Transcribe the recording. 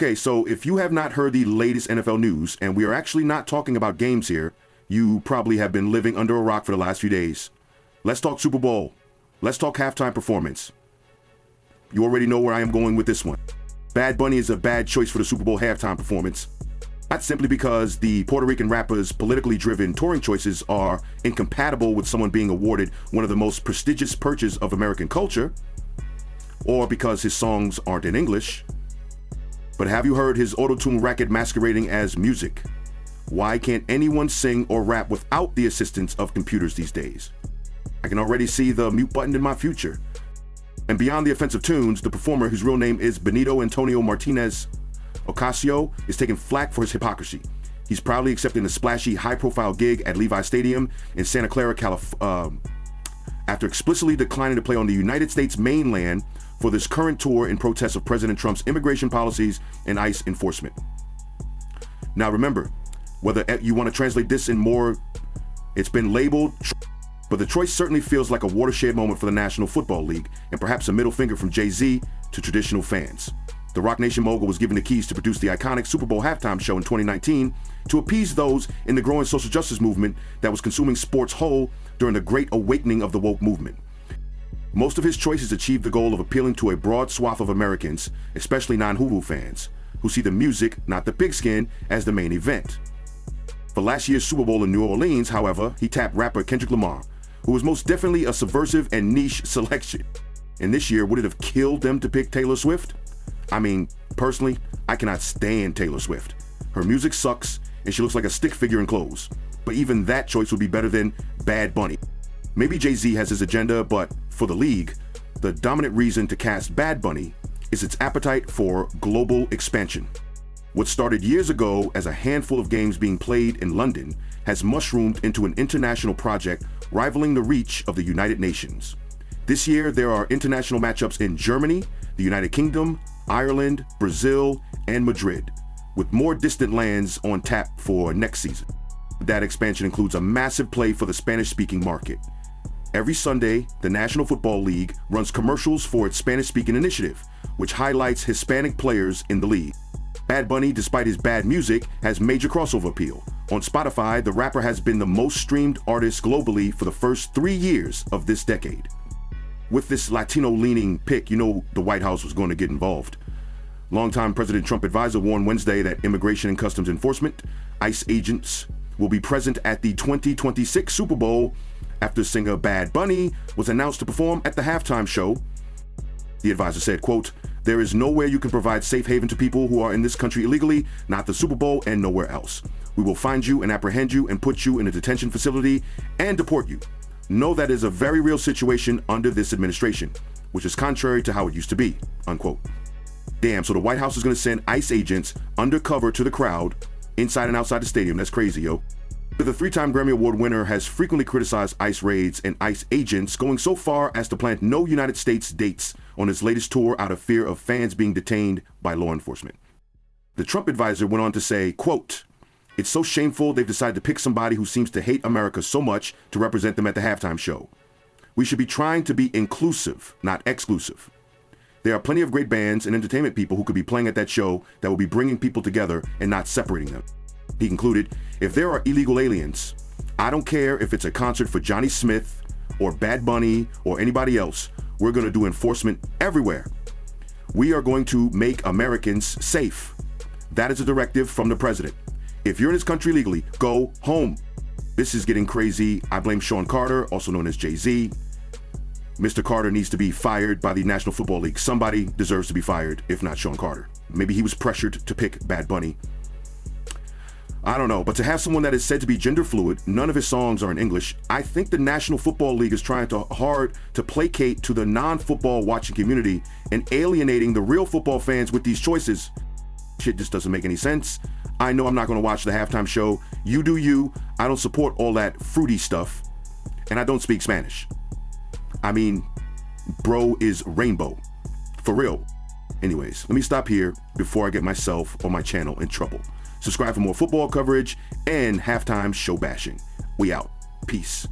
Okay, so if you have not heard the latest NFL news, and we are actually not talking about games here, you probably have been living under a rock for the last few days. Let's talk Super Bowl. Let's talk halftime performance. You already know where I am going with this one. Bad Bunny is a bad choice for the Super Bowl halftime performance. Not simply because the Puerto Rican rapper's politically driven touring choices are incompatible with someone being awarded one of the most prestigious perches of American culture, or because his songs aren't in English. But have you heard his auto-tune racket masquerading as music? Why can't anyone sing or rap without the assistance of computers these days? I can already see the mute button in my future. And beyond the offensive tunes, the performer, whose real name is Benito Antonio Martinez Ocasio, is taking flack for his hypocrisy. He's proudly accepting a splashy, high-profile gig at Levi Stadium in Santa Clara, California, after explicitly declining to play on the United States mainland for this current tour in protest of President Trump's immigration policies and ICE enforcement. Now remember, whether you want to translate this in more, it's been labeled, but the choice certainly feels like a watershed moment for the National Football League, and perhaps a middle finger from Jay-Z to traditional fans. The Roc Nation mogul was given the keys to produce the iconic Super Bowl halftime show in 2019 to appease those in the growing social justice movement that was consuming sports whole during the great awakening of the woke movement. Most of his choices achieved the goal of appealing to a broad swath of Americans, especially non-Hulu fans, who see the music, not the pigskin, as the main event. For last year's Super Bowl in New Orleans, however, he tapped rapper Kendrick Lamar, who was most definitely a subversive and niche selection. And this year, would it have killed them to pick Taylor Swift? I mean, personally, I cannot stand Taylor Swift. Her music sucks, and she looks like a stick figure in clothes. But even that choice would be better than Bad Bunny. Maybe Jay-Z has his agenda, but for the league, the dominant reason to cast Bad Bunny is its appetite for global expansion. What started years ago as a handful of games being played in London has mushroomed into an international project rivaling the reach of the United Nations. This year, there are international matchups in Germany, the United Kingdom, Ireland, Brazil, and Madrid, with more distant lands on tap for next season. That expansion includes a massive play for the Spanish-speaking market. Every Sunday, the National Football League runs commercials for its Spanish-speaking initiative, which highlights Hispanic players in the league. Bad Bunny, despite his bad music, has major crossover appeal. On Spotify, the rapper has been the most streamed artist globally for the first 3 years of this decade. With this Latino-leaning pick, you know the White House was going to get involved. Longtime President Trump advisor warned Wednesday that Immigration and Customs Enforcement, ICE agents, will be present at the 2026 Super Bowl after singer Bad Bunny was announced to perform at the halftime show. The advisor said, quote, "There is nowhere you can provide safe haven to people who are in this country illegally, not the Super Bowl and nowhere else. We will find you and apprehend you and put you in a detention facility and deport you. Know that is a very real situation under this administration, which is contrary to how it used to be," unquote. Damn, so the White House is going to send ICE agents undercover to the crowd, inside and outside the stadium. That's crazy, yo. The three-time Grammy Award winner has frequently criticized ICE raids and ICE agents, going so far as to plant no United States dates on his latest tour out of fear of fans being detained by law enforcement. The Trump advisor went on to say, quote, "It's so shameful they've decided to pick somebody who seems to hate America so much to represent them at the halftime show. We should be trying to be inclusive, not exclusive. There are plenty of great bands and entertainment people who could be playing at that show that will be bringing people together and not separating them." He concluded, "If there are illegal aliens, I don't care if it's a concert for Johnny Smith or Bad Bunny or anybody else, we're going to do enforcement everywhere. We are going to make Americans safe. That is a directive from the president. If you're in this country legally, go home." This is getting crazy. I blame Sean Carter, also known as Jay-Z. Mr. Carter needs to be fired by the National Football League. Somebody deserves to be fired, if not Sean Carter. Maybe he was pressured to pick Bad Bunny. I don't know, but to have someone that is said to be gender fluid, none of his songs are in English, I think the National Football League is trying hard to placate to the non-football watching community and alienating the real football fans with these choices. Shit just doesn't make any sense. I know I'm not going to watch the halftime show. You do you. I don't support all that fruity stuff. And I don't speak Spanish. I mean, bro is rainbow. For real. Anyways, let me stop here before I get myself or my channel in trouble. Subscribe for more football coverage and halftime show bashing. We out. Peace.